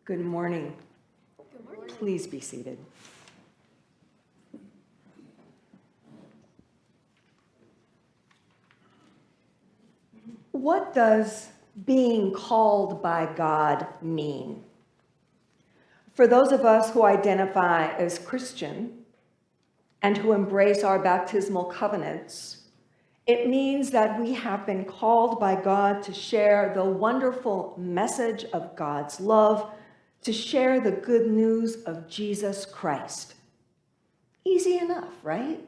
Good morning. Good morning. Please be seated. What does being called by God mean? For those of us who identify as Christian and who embrace our baptismal covenants, it means that we have been called by God to share the wonderful message of God's love, to share the good news of Jesus Christ. Easy enough, right?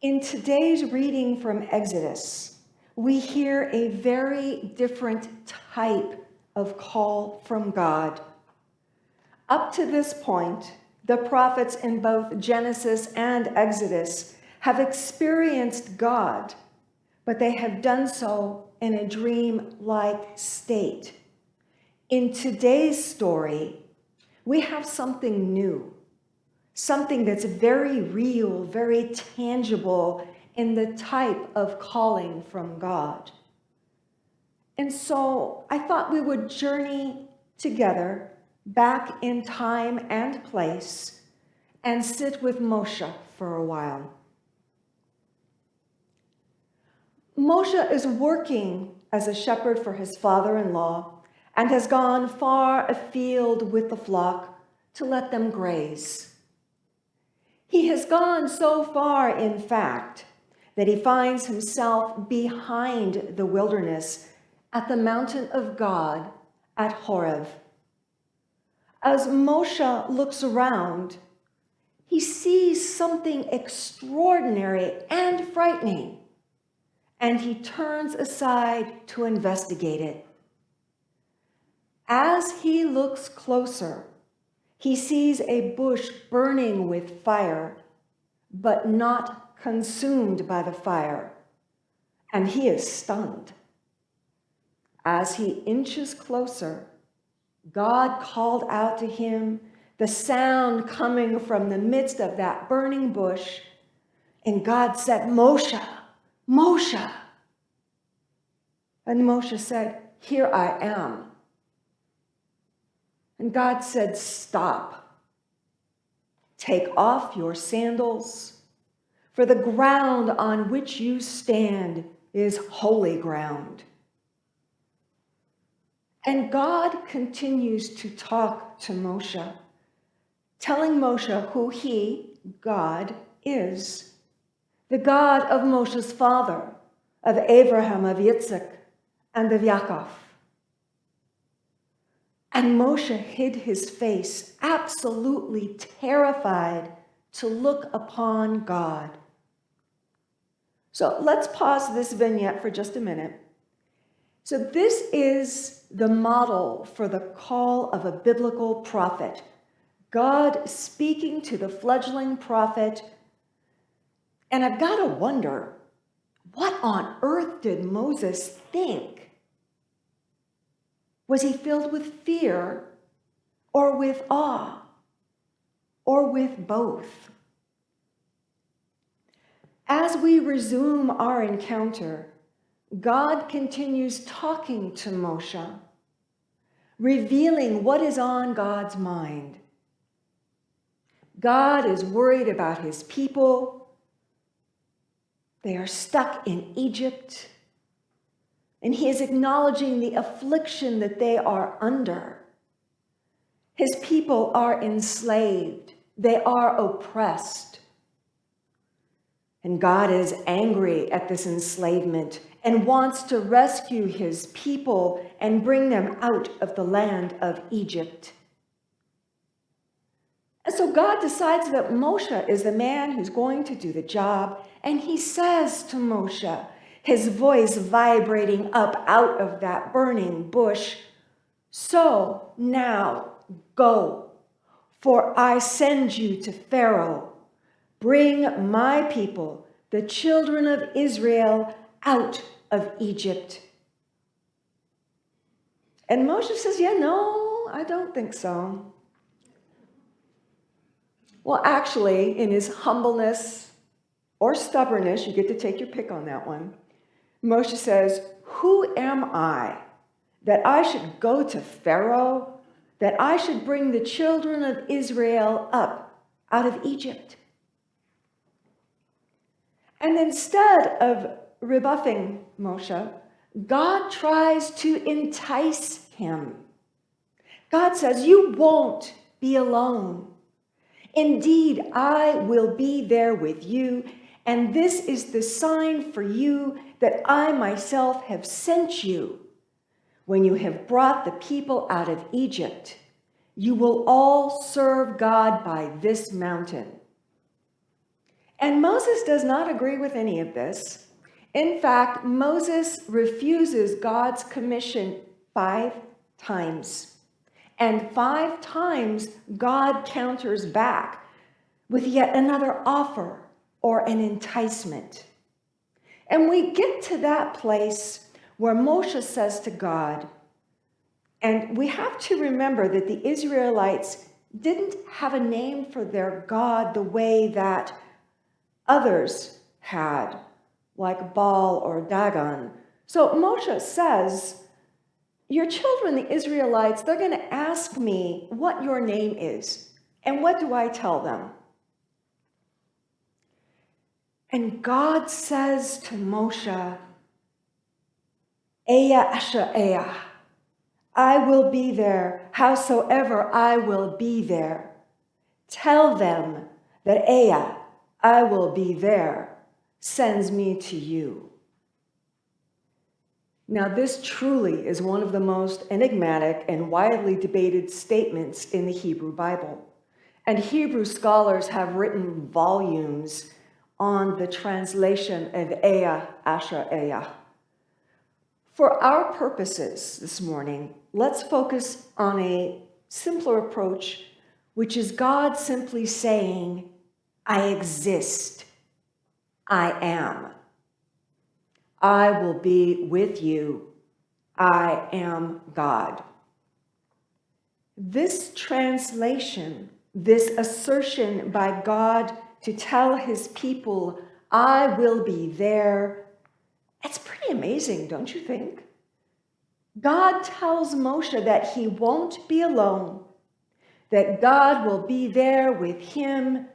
In today's reading from Exodus, we hear a very different type of call from God. Up to this point, the prophets in both Genesis and Exodus have experienced God, but they have done so in a dream-like state. In today's story, we have something new, something that's very real, very tangible in the type of calling from God. And so I thought we would journey together back in time and place and sit with Moshe for a while. Moshe is working as a shepherd for his father-in-law and has gone far afield with the flock to let them graze. He has gone so far, in fact, that he finds himself behind the wilderness at the mountain of God at Horeb. As Moshe looks around, he sees something extraordinary and frightening, and he turns aside to investigate it. As he looks closer, he sees a bush burning with fire, but not consumed by the fire, and he is stunned. As he inches closer, God called out to him, the sound coming from the midst of that burning bush, and God said, "Moshe, Moshe." And Moshe said, "Here I am." And God said, "Stop. Take off your sandals, for the ground on which you stand is holy ground." And God continues to talk to Moshe, telling Moshe who he, God, is. The God of Moshe's father, of Abraham, of Yitzhak, and of Yaakov. And Moshe hid his face, absolutely terrified to look upon God. So let's pause this vignette for just a minute. So this is the model for the call of a biblical prophet. God speaking to the fledgling prophet. And I've got to wonder, what on earth did Moses think? Was he filled with fear, or with awe, or with both? As we resume our encounter, God continues talking to Moshe, revealing what is on God's mind. God is worried about his people. They are stuck in Egypt. And he is acknowledging the affliction that they are under. His people are enslaved. They are oppressed. And God is angry at this enslavement and wants to rescue his people and bring them out of the land of Egypt. And so God decides that Moshe is the man who's going to do the job, and he says to Moshe, his voice vibrating up out of that burning bush, "So now go, for I send you to Pharaoh. Bring my people, the children of Israel, out of Egypt." And Moshe says, "Yeah, no, I don't think so." Well, actually, in his humbleness or stubbornness, you get to take your pick on that one, Moshe says, "Who am I that I should go to Pharaoh, that I should bring the children of Israel up out of Egypt. And instead of rebuffing Moshe, God tries to entice him. God says, you won't be alone. Indeed, I will be there with you, and this is the sign for you that I myself have sent you. When you have brought the people out of Egypt, you will all serve God by this mountain. And Moses does not agree with any of this. In fact, Moses refuses God's commission 5 times. And 5 times, God counters back with yet another offer or an enticement. And we get to that place where Moshe says to God, and we have to remember that the Israelites didn't have a name for their God the way that others had, like Baal or Dagon. So Moshe says, your children, the Israelites, they're going to ask me what your name is. And what do I tell them? And God says to Moshe, Eya asher eya, I will be there, howsoever I will be there. Tell them that Eya, I will be there, sends me to you. Now, this truly is one of the most enigmatic and widely debated statements in the Hebrew Bible. And Hebrew scholars have written volumes on the translation of Eya asher eya. For our purposes this morning, let's focus on a simpler approach, which is God simply saying, I exist. I am. I will be with you. I am God. This translation, this assertion by God to tell his people, I will be there, it's pretty amazing, don't you think? God tells Moshe that he won't be alone, that God will be there with him,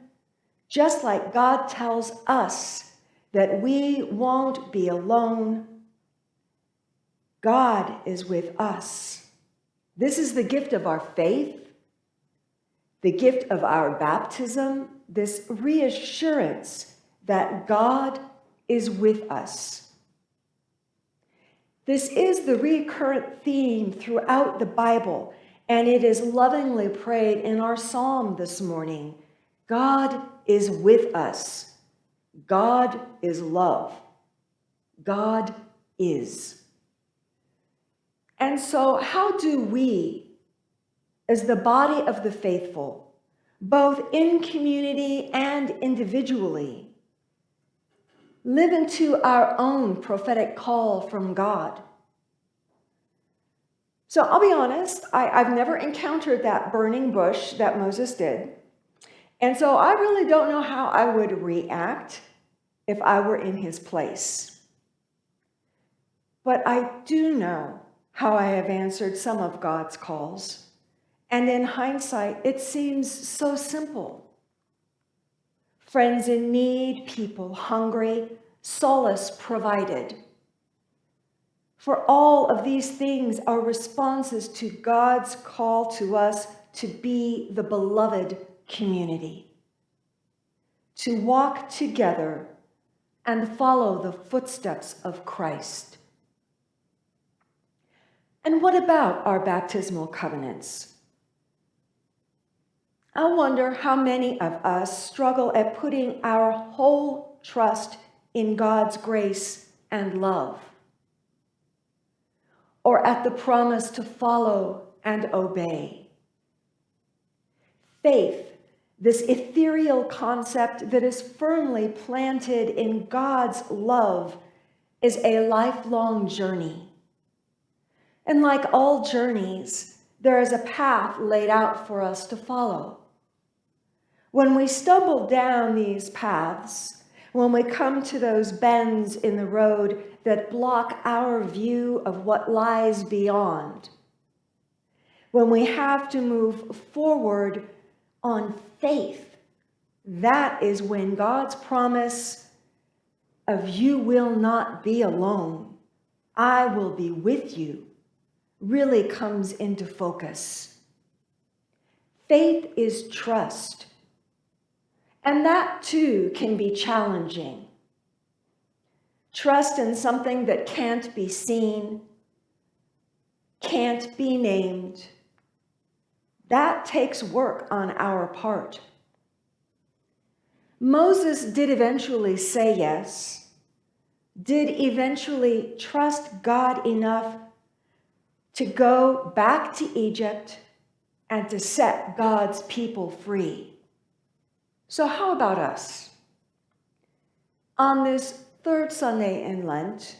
just like God tells us that we won't be alone. God is with us. This is the gift of our faith, the gift of our baptism, this reassurance that God is with us. This is the recurrent theme throughout the Bible, and it is lovingly prayed in our psalm this morning. God is with us. God is love. God is. And so how do we, as the body of the faithful, both in community and individually, live into our own prophetic call from God? So I'll be honest, I've never encountered that burning bush that Moses did. And so I really don't know how I would react if I were in his place. But I do know how I have answered some of God's calls. And in hindsight, it seems so simple. Friends in need, people hungry, solace provided. For all of these things are responses to God's call to us to be the beloved community, to walk together and follow the footsteps of Christ. And what about our baptismal covenants? I wonder how many of us struggle at putting our whole trust in God's grace and love, or at the promise to follow and obey. Faith, this ethereal concept that is firmly planted in God's love, is a lifelong journey. And like all journeys, there is a path laid out for us to follow. When we stumble down these paths, when we come to those bends in the road that block our view of what lies beyond, when we have to move forward on faith, that is when God's promise of "you will not be alone, I will be with you" really comes into focus. Faith is trust, and that too can be challenging. Trust in something that can't be seen, can't be named. That takes work on our part. Moses did eventually say yes, did eventually trust God enough to go back to Egypt and to set God's people free. So how about us? On this third Sunday in Lent,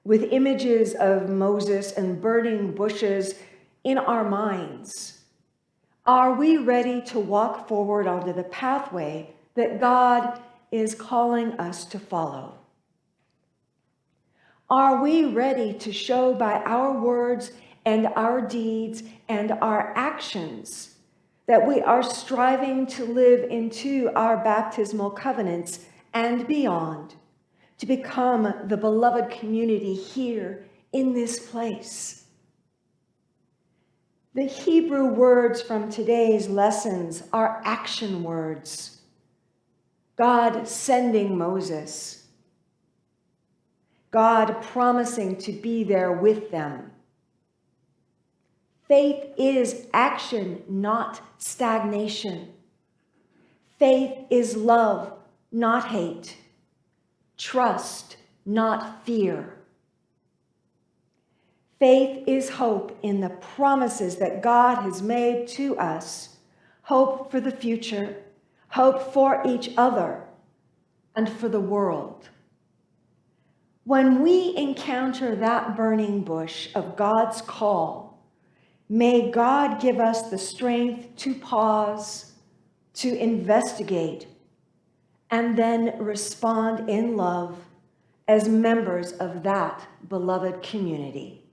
with images of Moses and burning bushes in our minds, are we ready to walk forward onto the pathway that God is calling us to follow? Are we ready to show by our words and our deeds and our actions that we are striving to live into our baptismal covenants and beyond, to become the beloved community here in this place? The Hebrew words from today's lessons are action words. God sending Moses, God promising to be there with them. Faith is action, not stagnation. Faith is love, not hate. Trust, not fear. Faith is hope in the promises that God has made to us, hope for the future, hope for each other, and for the world. When we encounter that burning bush of God's call, may God give us the strength to pause, to investigate, and then respond in love as members of that beloved community.